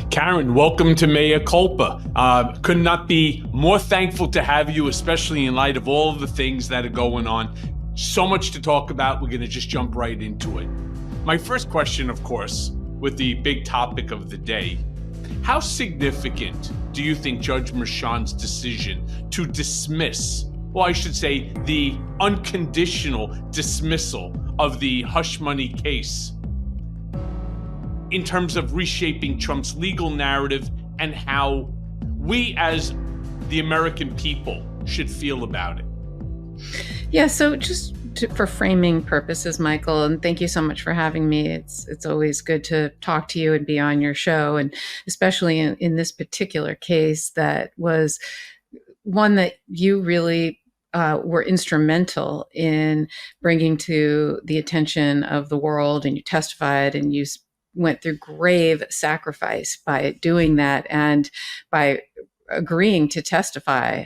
Karen, welcome to Mea Culpa. Could not be more thankful to have you, especially in light of all of the things that are going on. So much to talk about. We're going to just jump right into it. My first question, of course, with the big topic of the day, how significant do you think Judge Merchan's decision to dismiss, well, I should say the unconditional dismissal of the hush money case, in terms of reshaping Trump's legal narrative and how we as the American people should feel about it? Yeah, so for framing purposes, Michael, and thank you so much for having me. It's always good to talk to you and be on your show, and especially in this particular case that was one that you really were instrumental in bringing to the attention of the world, and you testified and you went through grave sacrifice by doing that and by agreeing to testify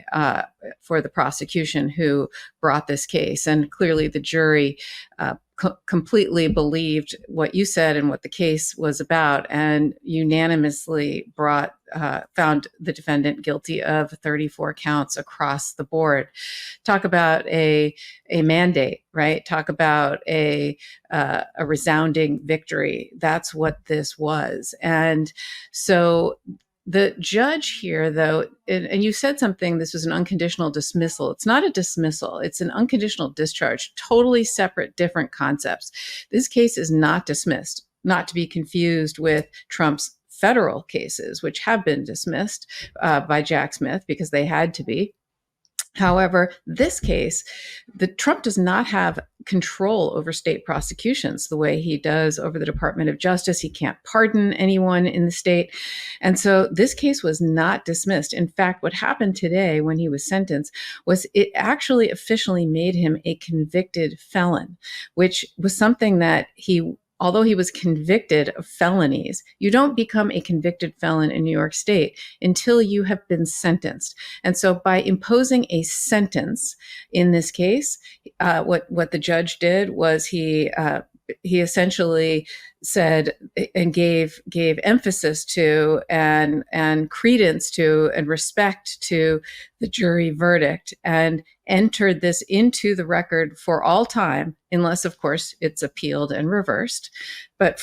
for the prosecution who brought this case. And clearly the jury completely believed what you said and what the case was about, and unanimously found the defendant guilty of 34 counts across the board. Talk about a mandate, right? Talk about a resounding victory. That's what this was. And so the judge here, though, and you said something, this was an unconditional dismissal. It's not a dismissal. It's an unconditional discharge, totally separate, different concepts. This case is not dismissed, not to be confused with Trump's federal cases, which have been dismissed by Jack Smith because they had to be. However, this case, Trump does not have control over state prosecutions the way he does over the Department of Justice. He can't pardon anyone in the state. And so this case was not dismissed. In fact, what happened today when he was sentenced was it actually officially made him a convicted felon, which was something that although he was convicted of felonies, you don't become a convicted felon in New York State until you have been sentenced. And so by imposing a sentence in this case, what the judge did was he essentially said and gave emphasis to and credence to and respect to the jury verdict and entered this into the record for all time, unless of course it's appealed and reversed. But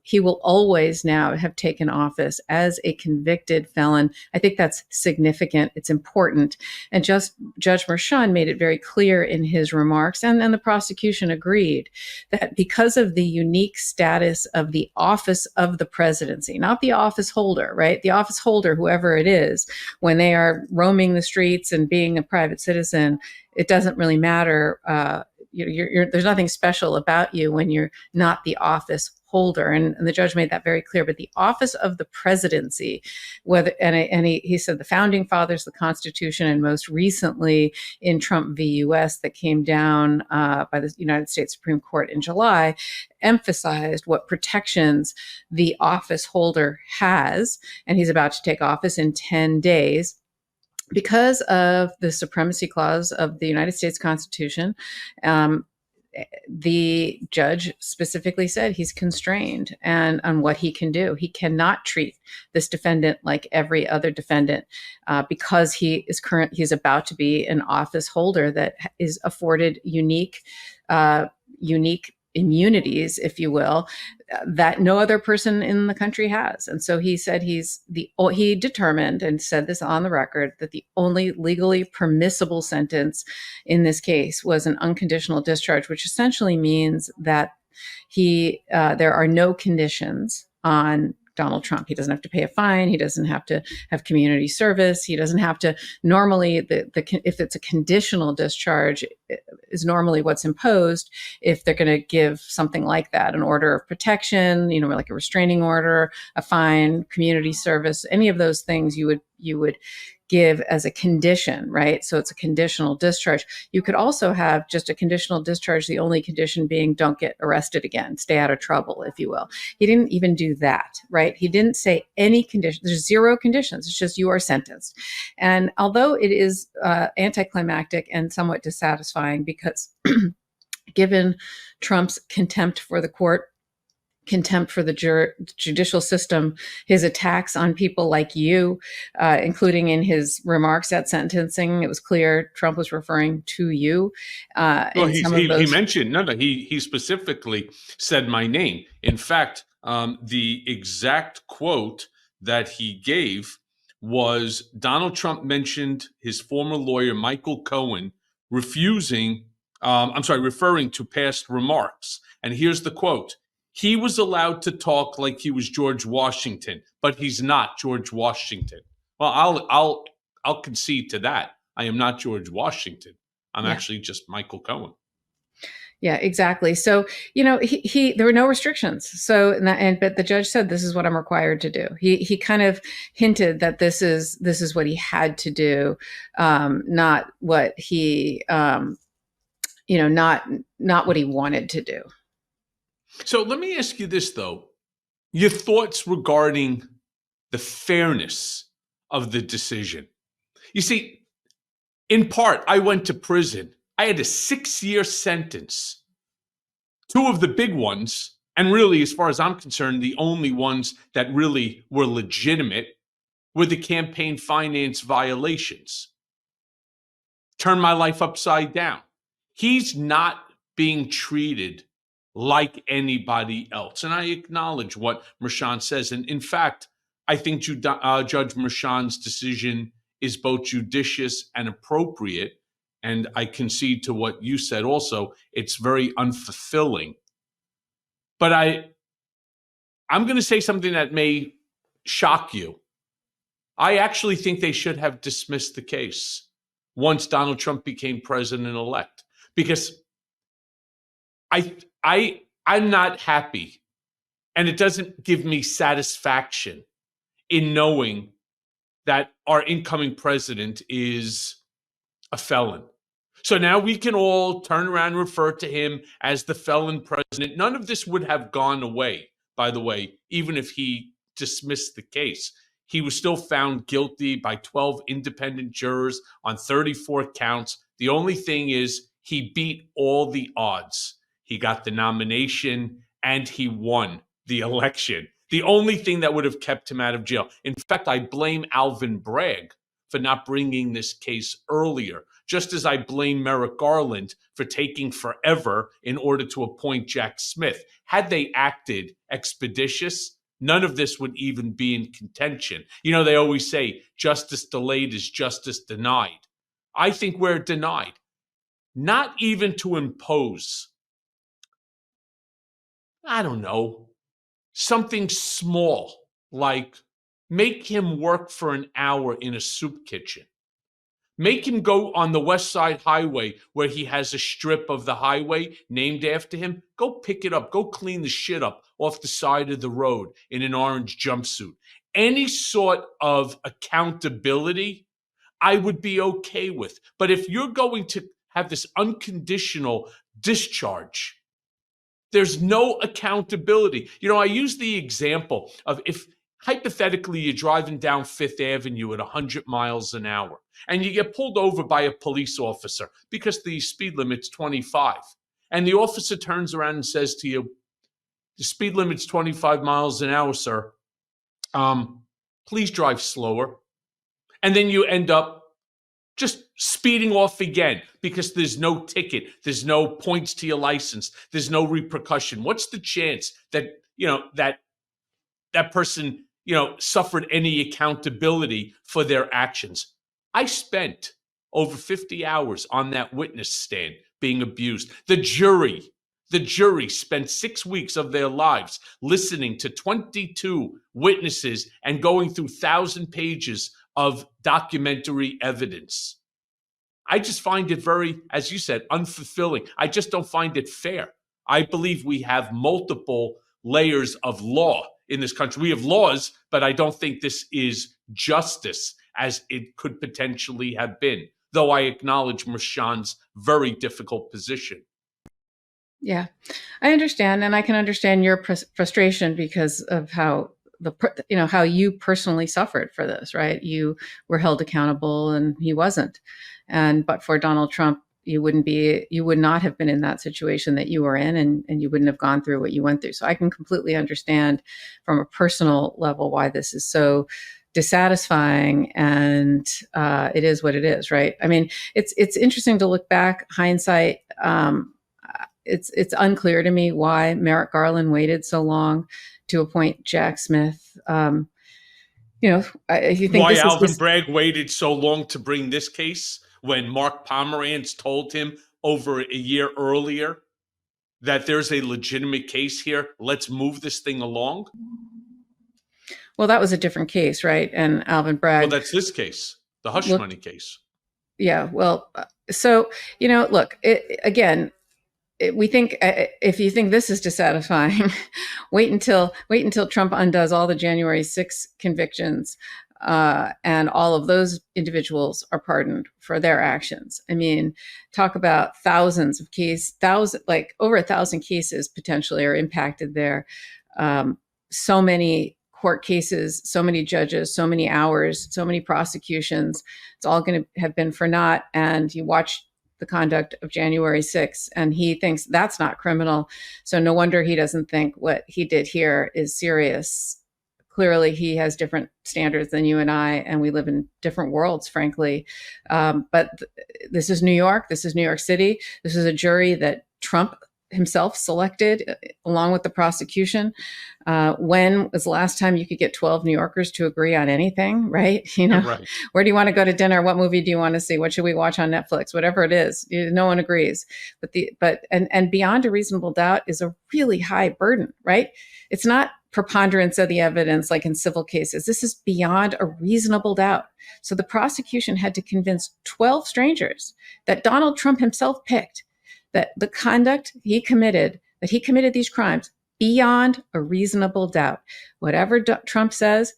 he will always now have taken office as a convicted felon. I think that's significant. It's important. And Judge Merchan made it very clear in his remarks, and the prosecution agreed, that because of the unique status of the office of the presidency, not the office holder, right? The office holder, whoever it is, when they are roaming the streets and being a private citizen, it doesn't really matter. There's nothing special about you when you're not the office holder, and the judge made that very clear. But the office of the presidency, he said the founding fathers, the Constitution, and most recently in Trump v. U.S. that came down by the United States Supreme Court in July, emphasized what protections the office holder has, and he's about to take office in 10 days. Because of the supremacy clause of the United States Constitution, the judge specifically said he's constrained on what he can do. He cannot treat this defendant like every other defendant because he's about to be an office holder that is afforded unique immunities, if you will, that no other person in the country has. And so he said he determined and said this on the record that the only legally permissible sentence in this case was an unconditional discharge, which essentially means that there are no conditions on Donald Trump. He doesn't have to pay a fine. He doesn't have to have community service. He doesn't have to. Normally, if it's a conditional discharge, is normally what's imposed if they're going to give something like that, an order of protection, like a restraining order, a fine, community service, any of those things you would give as a condition, right? So it's a conditional discharge. You could also have just a conditional discharge, the only condition being don't get arrested again, stay out of trouble, if you will. He didn't even do that, right? He didn't say any condition. There's zero conditions. It's just you are sentenced. And although it is anticlimactic and somewhat dissatisfying because given Trump's contempt for the court, contempt for the judicial system, his attacks on people like you, including in his remarks at sentencing. It was clear Trump was referring to you Well, in some of he those. mentioned he specifically said my name. In fact, the exact quote that he gave was Donald Trump mentioned his former lawyer Michael Cohen referring to past remarks. And here's the quote: "He was allowed to talk like he was George Washington, but he's not George Washington." Well, I'll concede to that. I am not George Washington. I'm Yeah. actually just Michael Cohen. Yeah, exactly. So, there were no restrictions. So, but the judge said, this is what I'm required to do. He kind of hinted that this is what he had to do, not what he, not what he wanted to do. So let me ask you this, though. Your thoughts regarding the fairness of the decision. You see, in part, I went to prison. I had a 6-year sentence. Two of the big ones, and really, as far as I'm concerned, the only ones that really were legitimate, were the campaign finance violations. Turned my life upside down. He's not being treated like anybody else. And I acknowledge what Merchan says. And in fact, I think Judge Merchan's decision is both judicious and appropriate. And I concede to what you said also. It's very unfulfilling. But I'm going to say something that may shock you. I actually think they should have dismissed the case once Donald Trump became president-elect, because I'm not happy, and it doesn't give me satisfaction in knowing that our incoming president is a felon. So now we can all turn around and refer to him as the felon president. None of this would have gone away, by the way, even if he dismissed the case. He was still found guilty by 12 independent jurors on 34 counts. The only thing is he beat all the odds. He got the nomination and he won the election. The only thing that would have kept him out of jail. In fact, I blame Alvin Bragg for not bringing this case earlier, just as I blame Merrick Garland for taking forever in order to appoint Jack Smith. Had they acted expeditious, none of this would even be in contention. They always say justice delayed is justice denied. I think we're denied. Not even to impose, I don't know, something small like make him work for an hour in a soup kitchen. Make him go on the West Side Highway where he has a strip of the highway named after him. Go pick it up. Go clean the shit up off the side of the road in an orange jumpsuit. Any sort of accountability, I would be okay with. But if you're going to have this unconditional discharge, there's no accountability. I use the example of if hypothetically you're driving down Fifth Avenue at 100 miles an hour and you get pulled over by a police officer because the speed limit's 25. And the officer turns around and says to you, the speed limit's 25 miles an hour, sir. Please drive slower. And then you end up just speeding off again because there's no ticket, there's no points to your license, there's no repercussion. What's the chance that that person suffered any accountability for their actions? I spent over 50 hours on that witness stand being abused. The jury spent 6 weeks of their lives listening to 22 witnesses and going through 1,000 pages of documentary evidence. I just find it very, as you said, unfulfilling. I just don't find it fair. I believe we have multiple layers of law in this country. We have laws, but I don't think this is justice as it could potentially have been, though I acknowledge Merchan's very difficult position. Yeah, I understand. And I can understand your frustration because of how how you personally suffered for this, right? You were held accountable and he wasn't. But for Donald Trump, you would not have been in that situation that you were in, and you wouldn't have gone through what you went through. So I can completely understand from a personal level why this is so dissatisfying, and it is what it is, right? I mean, it's interesting to look back, hindsight. It's unclear to me why Merrick Garland waited so long to appoint Jack Smith. If you think Why this is Alvin Bragg waited so long to bring this case when Mark Pomerantz told him over a year earlier that there's a legitimate case here, let's move this thing along? well, that was a different case, right? And Alvin Well, Bragg that's this case, the hush looked, money case. yeah. Well, so look, we think if you think this is dissatisfying, wait until Trump undoes all the January 6 convictions, and all of those individuals are pardoned for their actions. I mean, talk about thousands of like over 1,000 cases potentially are impacted there. So many court cases, so many judges, so many hours, so many prosecutions. It's all going to have been for naught. And you watch the conduct of January 6th, and he thinks that's not criminal. So no wonder he doesn't think what he did here is serious. Clearly, he has different standards than you and I, and we live in different worlds, frankly. But this is New York. This is New York City. This is a jury that Trump himself selected along with the prosecution. When was the last time you could get 12 New Yorkers to agree on anything, right? Right. Where do you want to go to dinner? What movie do you want to see? What should we watch on Netflix? Whatever it is, no one agrees. But beyond a reasonable doubt is a really high burden, right? It's not preponderance of the evidence like in civil cases. This is beyond a reasonable doubt. So the prosecution had to convince 12 strangers that Donald Trump himself picked that the conduct he committed, that he committed these crimes beyond a reasonable doubt. Whatever Trump says,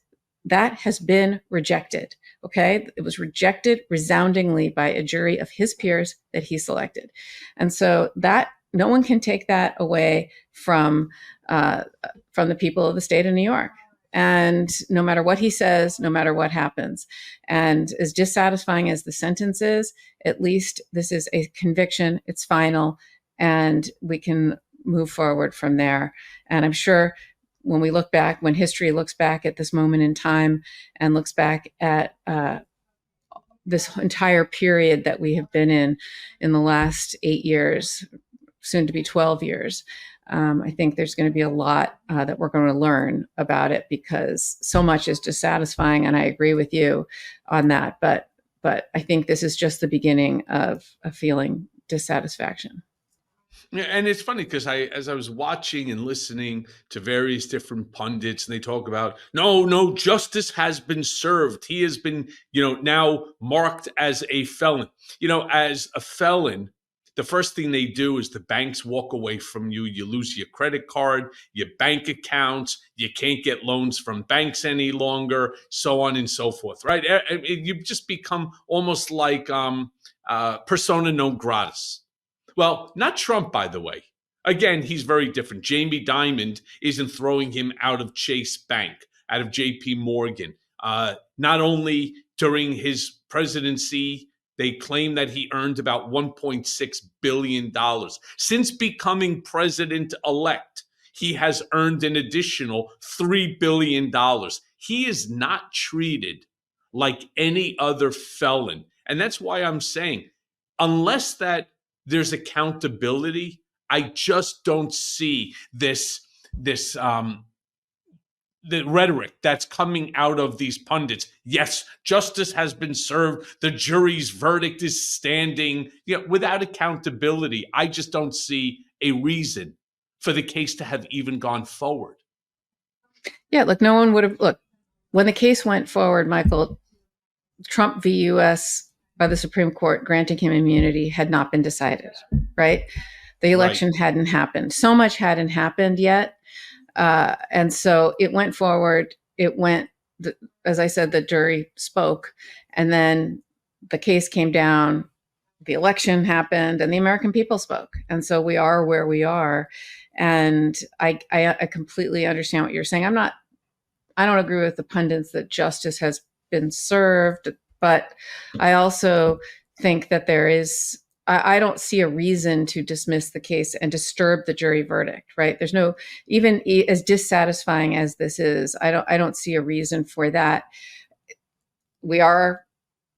that has been rejected. Okay. It was rejected resoundingly by a jury of his peers that he selected. And so that no one can take that away from the people of the state of New York. And no matter what he says, no matter what happens, and as dissatisfying as the sentence is, at least this is a conviction, it's final, and we can move forward from there. And I'm sure when we look back, when history looks back at this moment in time and looks back at this entire period that we have been in the last 8 years, soon to be 12 years, I think there's going to be a lot that we're going to learn about it, because so much is dissatisfying, and I agree with you on that. But I think this is just the beginning of a feeling dissatisfaction. Yeah, and it's funny because as I was watching and listening to various different pundits, and they talk about no, justice has been served. He has been, now marked as a felon. As a felon, the first thing they do is the banks walk away from you. You lose your credit card, your bank accounts. You can't get loans from banks any longer, so on and so forth, right? You've just become almost like persona non gratis. Well, not Trump, by the way. Again, he's very different. Jamie Dimon isn't throwing him out of Chase Bank, out of JP Morgan. Not only during his presidency, they claim that he earned about $1.6 billion. Since becoming president-elect, he has earned an additional $3 billion. He is not treated like any other felon. And that's why I'm saying, unless that there's accountability, I just don't see this the rhetoric that's coming out of these pundits. Yes, justice has been served. The jury's verdict is standing. Without accountability, I just don't see a reason for the case to have even gone forward. Yeah, look, no one would have. Look, when the case went forward, Michael, Trump v. U.S. by the Supreme Court granting him immunity had not been decided, right? The election hadn't happened. So much hadn't happened yet. And so it went forward. As I said, the jury spoke, and then the case came down, the election happened, and the American people spoke. And so we are where we are. And I completely understand what you're saying. I don't agree with the pundits that justice has been served, but I also think that there is I don't see a reason to dismiss the case and disturb the jury verdict, right? There's no, even as dissatisfying as this is, I don't see a reason for that. We are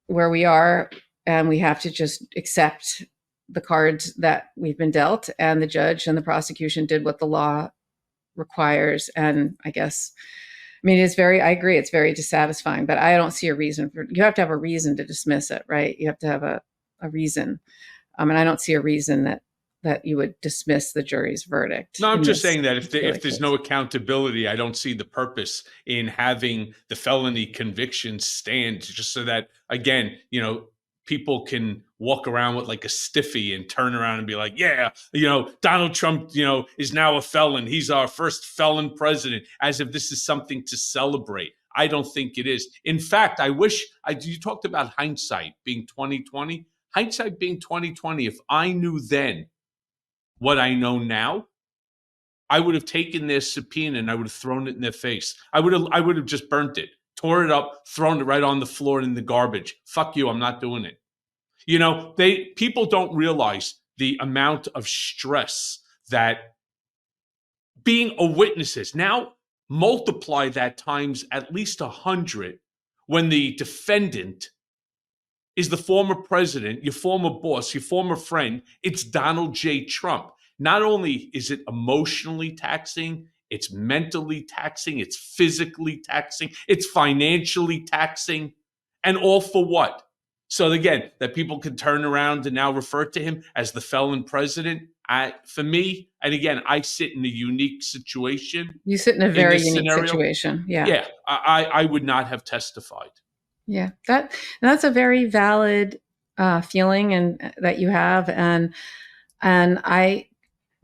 where we are, and we have to just accept the cards that we've been dealt, and the judge and the prosecution did what the law requires. And I guess, I mean, I agree, it's very dissatisfying, but I don't see a reason for, you have to have a reason to dismiss it, right? You have to have a reason. And I don't see a reason that you would dismiss the jury's verdict. No, I'm just saying that if there's no accountability, I don't see the purpose in having the felony convictions stand, just so that, again, people can walk around with like a stiffy and turn around and be like, yeah, Donald Trump, is now a felon. He's our first felon president, as if this is something to celebrate. I don't think it is. In fact, you talked about hindsight being 2020. Hindsight being 2020, if I knew then what I know now, I would have taken their subpoena and I would have thrown it in their face. I would have just burnt it, tore it up, thrown it right on the floor in the garbage. Fuck you, I'm not doing it. People don't realize the amount of stress that being a witness is. Now multiply that times at least 100 when the defendant is the former president, your former boss, your former friend. It's Donald J. Trump. Not only is it emotionally taxing, it's mentally taxing, it's physically taxing, it's financially taxing, and all for what? So again, that people can turn around and now refer to him as the felon president. For me, and again, I sit in a unique situation. You sit in a very unique situation. Yeah. Yeah, I would not have testified. Yeah, that's a very valid feeling and that you have, and I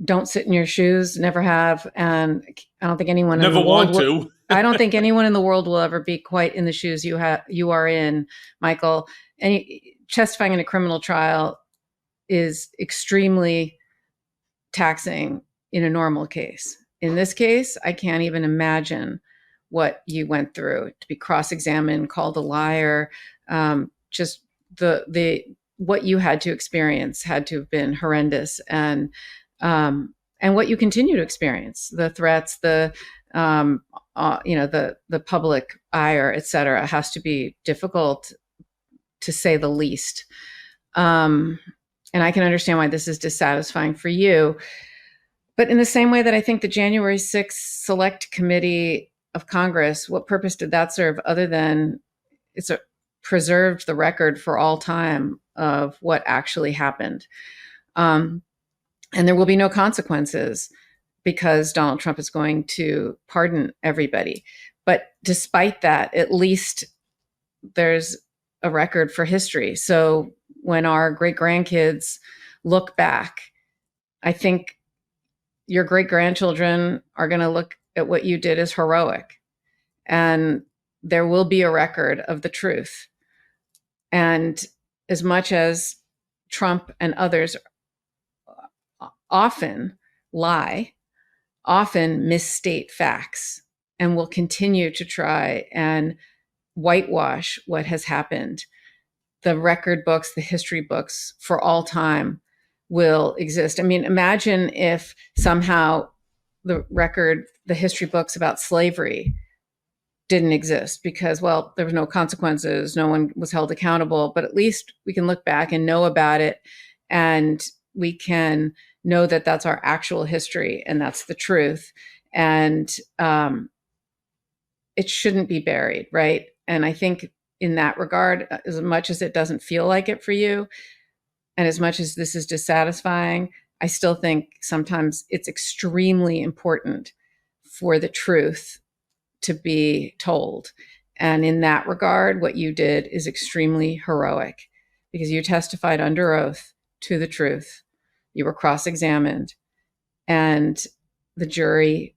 don't sit in your shoes, never have, and I don't think anyone never want to. I don't think anyone in the world will ever be quite in the shoes you are in, Michael. And testifying in a criminal trial is extremely taxing in a normal case. In this case, I can't even imagine what you went through to be cross-examined, called a liar. Just the what you had to experience had to have been horrendous, and what you continue to experience, the threats, the public ire, et cetera, has to be difficult, to say the least. And I can understand why this is dissatisfying for you. But in the same way that I think the January 6th Select Committee of Congress, what purpose did that serve other than preserved the record for all time of what actually happened? And there will be no consequences because Donald Trump is going to pardon everybody. But despite that, at least there's a record for history. So when our great grandkids look back, I think your great grandchildren are going to look at what you did as heroic, and there will be a record of the truth. And as much as Trump and others often lie, often misstate facts, and will continue to try and whitewash what has happened, the record books, the history books for all time will exist. I mean, imagine if somehow the history books about slavery didn't exist because, well, there was no consequences, no one was held accountable, but at least we can look back and know about it, and we can know that that's our actual history and that's the truth. And it shouldn't be buried, right? And I think in that regard, as much as it doesn't feel like it for you, and as much as this is dissatisfying, I still think sometimes it's extremely important for the truth to be told. And in that regard, what you did is extremely heroic because you testified under oath to the truth. You were cross-examined, and the jury,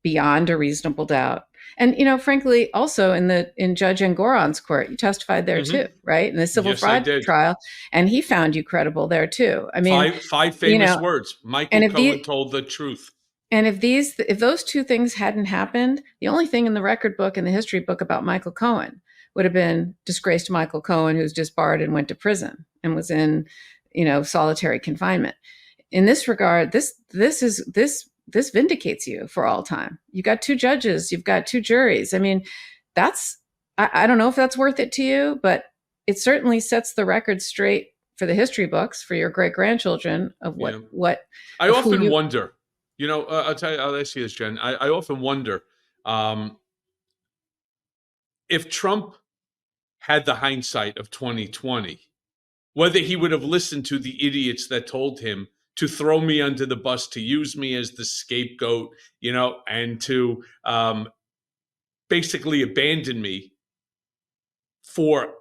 beyond a reasonable doubt. And, frankly, also in Judge Engoron's court, you testified there too, right? In the civil fraud trial. And he found you credible there too. I mean, five famous words. Michael Cohen told the truth. And if those two things hadn't happened, the only thing in the record book and the history book about Michael Cohen would have been disgraced Michael Cohen, who's disbarred and went to prison and was in solitary confinement. In this regard, this vindicates you for all time. You got 2 judges, you've got 2 juries. I mean, I don't know if that's worth it to you, but it certainly sets the record straight for the history books for your great grandchildren of what. I often wonder. I'll ask you this, Jen. I often wonder if Trump had the hindsight of 2020, whether he would have listened to the idiots that told him to throw me under the bus, to use me as the scapegoat, and to basically abandon me for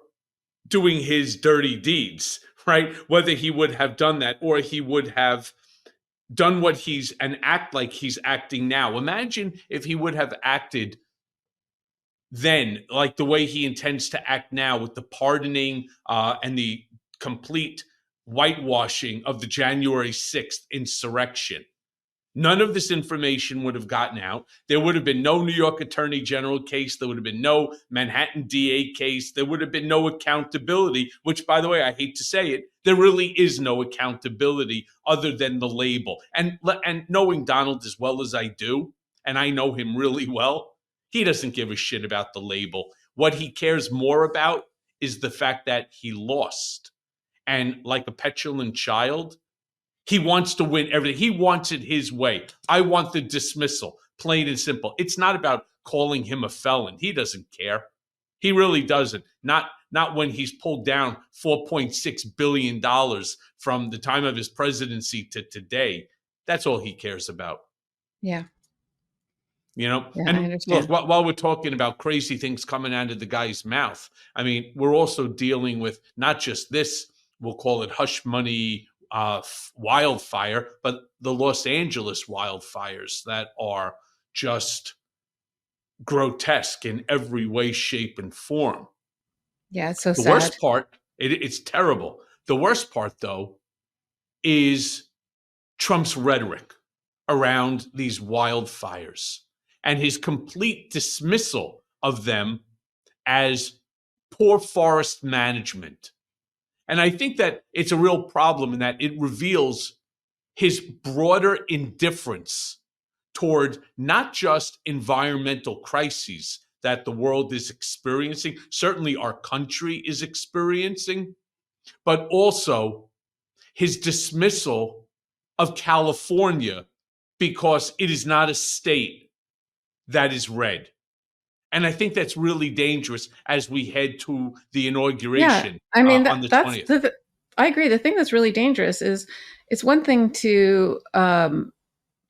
doing his dirty deeds, right? Whether he would have done that or he would have done and act like he's acting now. Imagine if he would have acted then like the way he intends to act now, with the pardoning and the complete whitewashing of the January 6th insurrection. None of this information would have gotten out. There would have been no New York Attorney General case. There would have been no Manhattan DA case. There would have been no accountability, which, by the way, I hate to say it, there really is no accountability other than the label. And knowing Donald as well as I do, and I know him really well, he doesn't give a shit about the label. What he cares more about is the fact that he lost. And like a petulant child, he wants to win everything. He wants it his way. I want the dismissal, plain and simple. It's not about calling him a felon. He doesn't care. He really doesn't. Not when he's pulled down $4.6 billion from the time of his presidency to today. That's all he cares about. Yeah. Yeah, and look, while we're talking about crazy things coming out of the guy's mouth, I mean, we're also dealing with not just this, we'll call it hush money wildfire, but the Los Angeles wildfires that are just grotesque in every way, shape, and form. Yeah, it's so sad. The worst part, it's terrible. The worst part, though, is Trump's rhetoric around these wildfires and his complete dismissal of them as poor forest management. And I think that it's a real problem in that it reveals his broader indifference toward not just environmental crises that the world is experiencing, certainly our country is experiencing, but also his dismissal of California because it is not a state that is red. And I think that's really dangerous as we head to the inauguration on the 20th. I agree. The thing that's really dangerous is it's one thing to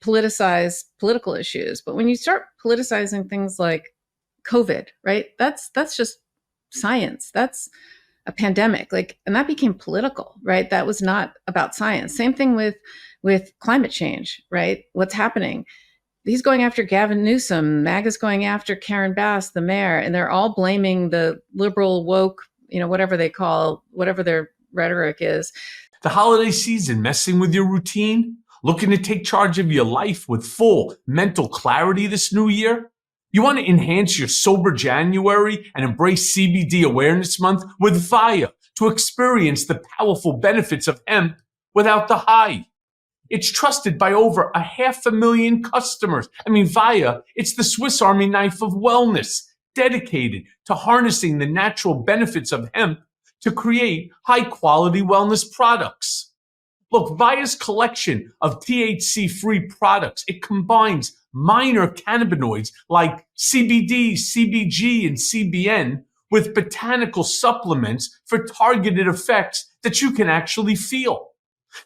politicize political issues, but when you start politicizing things like COVID, right? That's just science. That's a pandemic, and that became political, right? That was not about science. Same thing with climate change, right? What's happening? He's going after Gavin Newsom. MAGA's going after Karen Bass, the mayor, and they're all blaming the liberal woke, whatever their rhetoric is. The holiday season messing with your routine? Looking to take charge of your life with full mental clarity this new year? You want to enhance your sober January and embrace CBD Awareness Month with VIA to experience the powerful benefits of hemp without the high. It's trusted by over 500,000 customers. I mean, VIA, it's the Swiss Army knife of wellness, dedicated to harnessing the natural benefits of hemp to create high-quality wellness products. Look, VIA's collection of THC-free products, it combines minor cannabinoids like CBD, CBG, and CBN with botanical supplements for targeted effects that you can actually feel.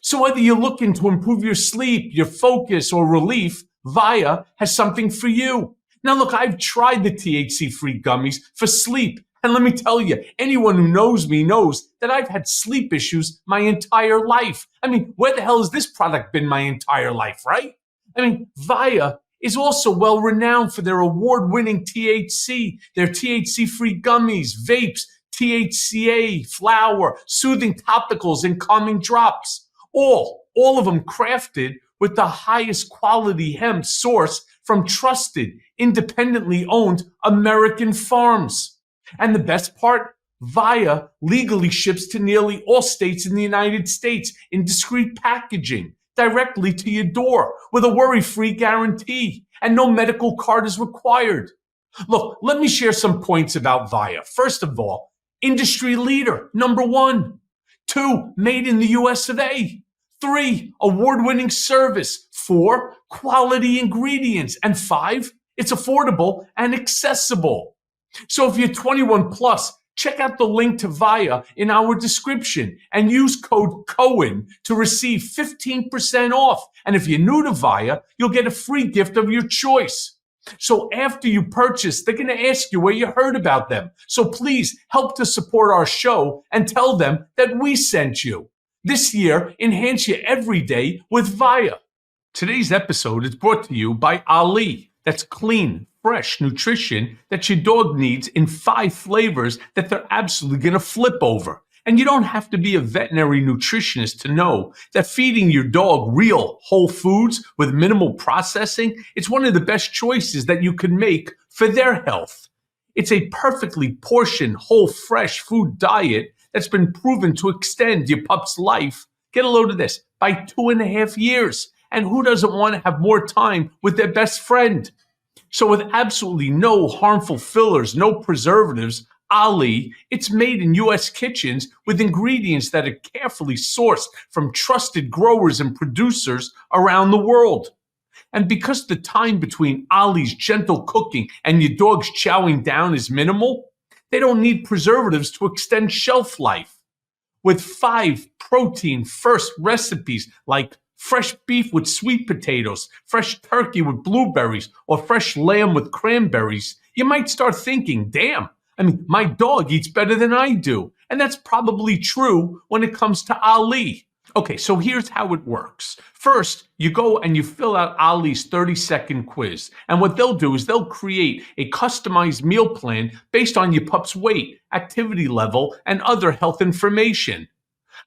So whether you're looking to improve your sleep, your focus, or relief, VIA has something for you. Now look, I've tried the THC-free gummies for sleep. And let me tell you, anyone who knows me knows that I've had sleep issues my entire life. I mean, where the hell has this product been my entire life, right? I mean, VIA is also well renowned for their award-winning THC, their THC-free gummies, vapes, THCA, flower, soothing topicals, and calming drops. All of them crafted with the highest quality hemp sourced from trusted, independently owned American farms. And the best part, Via legally ships to nearly all states in the United States in discreet packaging, directly to your door, with a worry-free guarantee, and no medical card is required. Look, let me share some points about Via. First of all, industry leader, number one. 2, made in the US of A. 3, award-winning service. 4, quality ingredients. And 5, it's affordable and accessible. So if you're 21 plus, check out the link to Via in our description and use code Cohen to receive 15% off. And if you're new to Via, you'll get a free gift of your choice. So after you purchase, they're going to ask you where you heard about them. So please help to support our show and tell them that we sent you. This year, enhance your everyday with Via. Today's episode is brought to you by Ali. That's clean, fresh nutrition that your dog needs in 5 flavors that they're absolutely going to flip over. And you don't have to be a veterinary nutritionist to know that feeding your dog real whole foods with minimal processing, it's one of the best choices that you can make for their health. It's a perfectly portioned, whole, fresh food diet that's been proven to extend your pup's life, get a load of this, by 2.5 years. And who doesn't want to have more time with their best friend? So with absolutely no harmful fillers, no preservatives, Ali, it's made in U.S. kitchens with ingredients that are carefully sourced from trusted growers and producers around the world. And because the time between Ali's gentle cooking and your dog's chowing down is minimal, they don't need preservatives to extend shelf life. With 5 protein first recipes like fresh beef with sweet potatoes, fresh turkey with blueberries, or fresh lamb with cranberries, you might start thinking, damn, my dog eats better than I do. And that's probably true when it comes to Ali. Okay, so here's how it works. First, you go and you fill out Ali's 30-second quiz. And what they'll do is they'll create a customized meal plan based on your pup's weight, activity level, and other health information.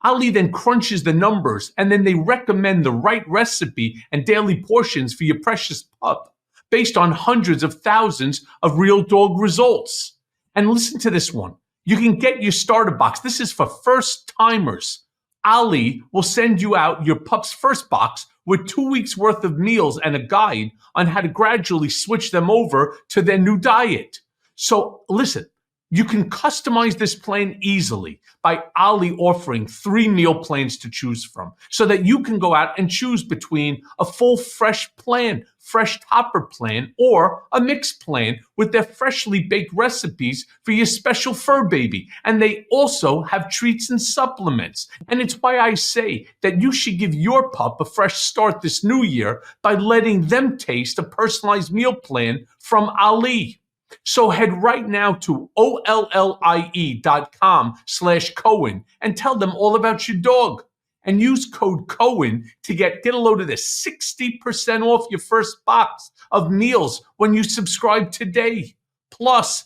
Ali then crunches the numbers, and then they recommend the right recipe and daily portions for your precious pup based on hundreds of thousands of real dog results. And listen to this one. You can get your starter box. This is for first timers. Ali will send you out your pup's first box with 2 weeks worth of meals and a guide on how to gradually switch them over to their new diet. So listen, you can customize this plan easily by Ali offering 3 meal plans to choose from so that you can go out and choose between a full fresh plan, fresh topper plan, or a mixed plan with their freshly baked recipes for your special fur baby. And they also have treats and supplements. And it's why I say that you should give your pup a fresh start this new year by letting them taste a personalized meal plan from Ali. So head right now to ollie.com/Cohen and tell them all about your dog. And use code Cohen to get a load of this, 60% off your first box of meals when you subscribe today. Plus,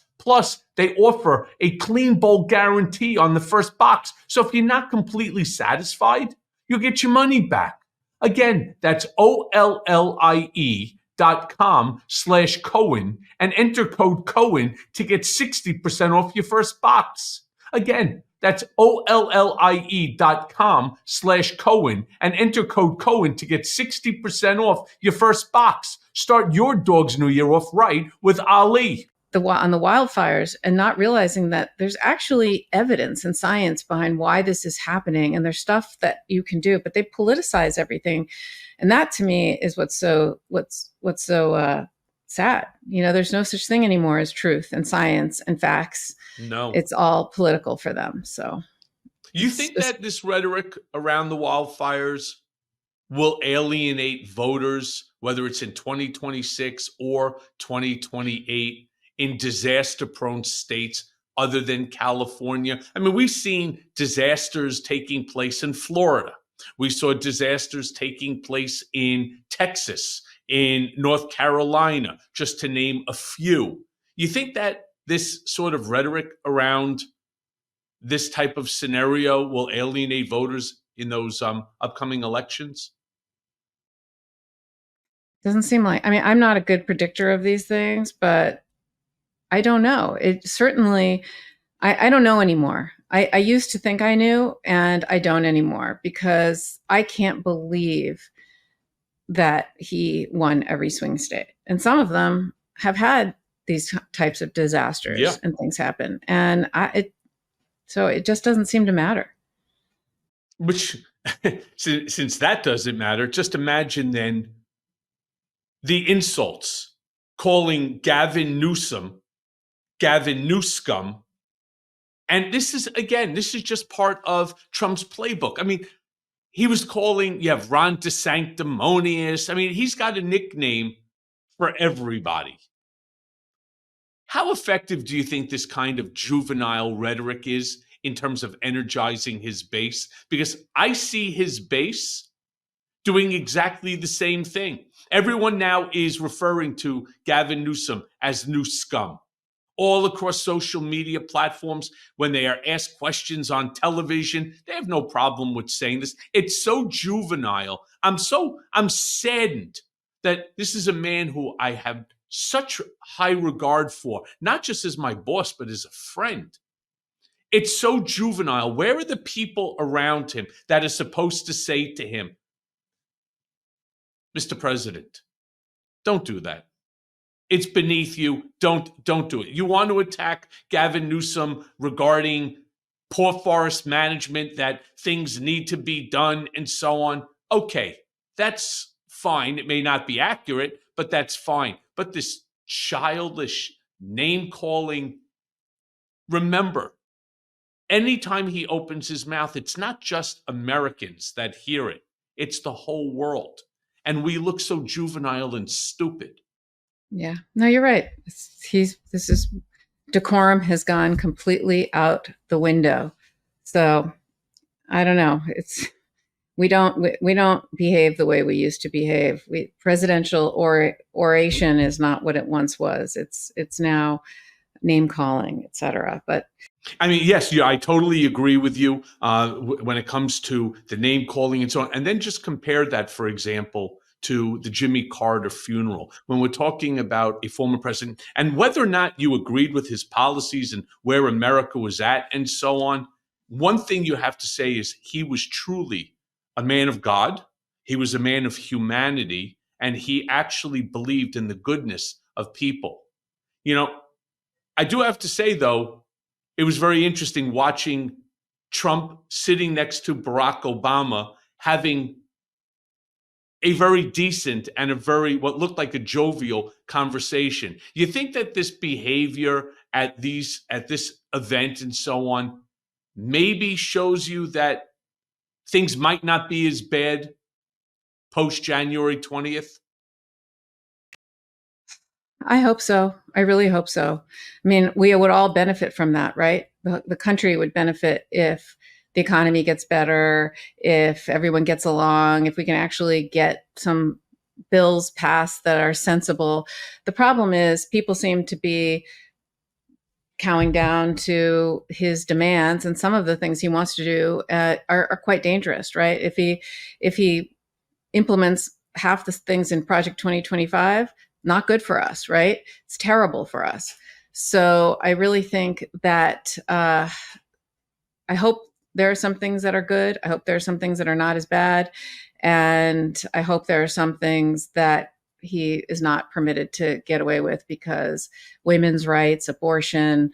they offer a clean bowl guarantee on the first box. So if you're not completely satisfied, you'll get your money back. Again, that's ollie.com/Cohen and enter code Cohen to get 60% off your first box. Again, that's ollie.com/Cohen and enter code Cohen to get 60% off your first box. Start your dog's new year off right with Ali. On the wildfires, and not realizing that there's actually evidence and science behind why this is happening, and there's stuff that you can do, but they politicize everything. And that to me is what's so sad. There's no such thing anymore as truth and science and facts. No. It's all political for them. So you think that this rhetoric around the wildfires will alienate voters, whether it's in 2026 or 2028, in disaster-prone states other than California? We've seen disasters taking place in Florida. We saw disasters taking place in Texas, in North Carolina, just to name a few. You think that this sort of rhetoric around this type of scenario will alienate voters in those upcoming elections? Doesn't seem like, I'm not a good predictor of these things, but I don't know. It certainly, I don't know anymore. I used to think I knew, and I don't anymore, because I can't believe that he won every swing state. And some of them have had these types of Yeah. disasters and things happen. And so it just doesn't seem to matter. Which, since that doesn't matter, just imagine then the insults, calling Gavin Newsom Gavin Newscum. And this is just part of Trump's playbook. I mean, he was calling, you have Ron DeSanctimonious. I mean, he's got a nickname for everybody. How effective do you think this kind of juvenile rhetoric is in terms of energizing his base? Because I see his base doing exactly the same thing. Everyone now is referring to Gavin Newsom as new scum. All across social media platforms, when they are asked questions on television, they have no problem with saying this. It's so juvenile. I'm saddened that this is a man who I have such high regard for, not just as my boss, but as a friend. It's so juvenile. Where are the people around him that are supposed to say to him, Mr. President, don't do that. It's beneath you. Don't do it. You want to attack Gavin Newsom regarding poor forest management, that things need to be done and so on. Okay, that's fine. It may not be accurate, but that's fine. But this childish name calling, remember, anytime he opens his mouth, it's not just Americans that hear it, it's the whole world. And we look so juvenile and stupid. Yeah, no, you're right. This is decorum has gone completely out the window. So I don't know. We don't behave the way we used to behave. Presidential oration is not what it once was. It's now name calling, etc. But I mean, yes, yeah, I totally agree with you when it comes to the name calling and so on. And then just compare that, for example, to the Jimmy Carter funeral. When we're talking about a former president and whether or not you agreed with his policies and where America was at and so on, one thing you have to say is he was truly a man of God. He was a man of humanity, and he actually believed in the goodness of people. You know, I do have to say, though, it was very interesting watching Trump sitting next to Barack Obama having a very decent and a very what looked like a jovial conversation. You think that this behavior at this event and so on maybe shows you that things might not be as bad post January 20th? I hope so. I really hope so. I mean, we would all benefit from that, right? The country would benefit if the economy gets better, if everyone gets along, if we can actually get some bills passed that are sensible. The problem is people seem to be cowing down to his demands, and some of the things he wants to do are quite dangerous, right? If he implements half the things in Project 2025, not good for us, right? It's terrible for us. So I really think that I hope there are some things that are good. I hope there are some things that are not as bad. And I hope there are some things that he is not permitted to get away with, because women's rights, abortion,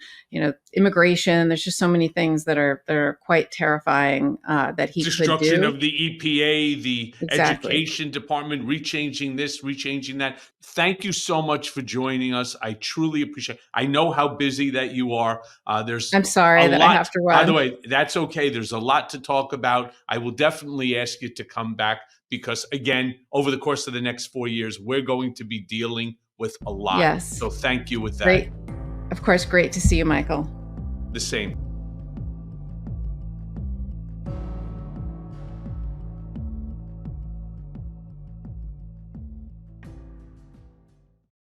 immigration, there's just so many things that are quite terrifying that he could do. Destruction of the EPA, the Exactly. education department, rechanging this, rechanging that. Thank you so much for joining us. I truly appreciate it. I know how busy that you are. There's I'm sorry a that lot. I have to run. By the way, that's okay. There's a lot to talk about. I will definitely ask you to come back because, again, over the course of the next 4 years, we're going to be dealing with a lot. Yes. So thank you with that. Great. Of course, great to see you, Michael. The same.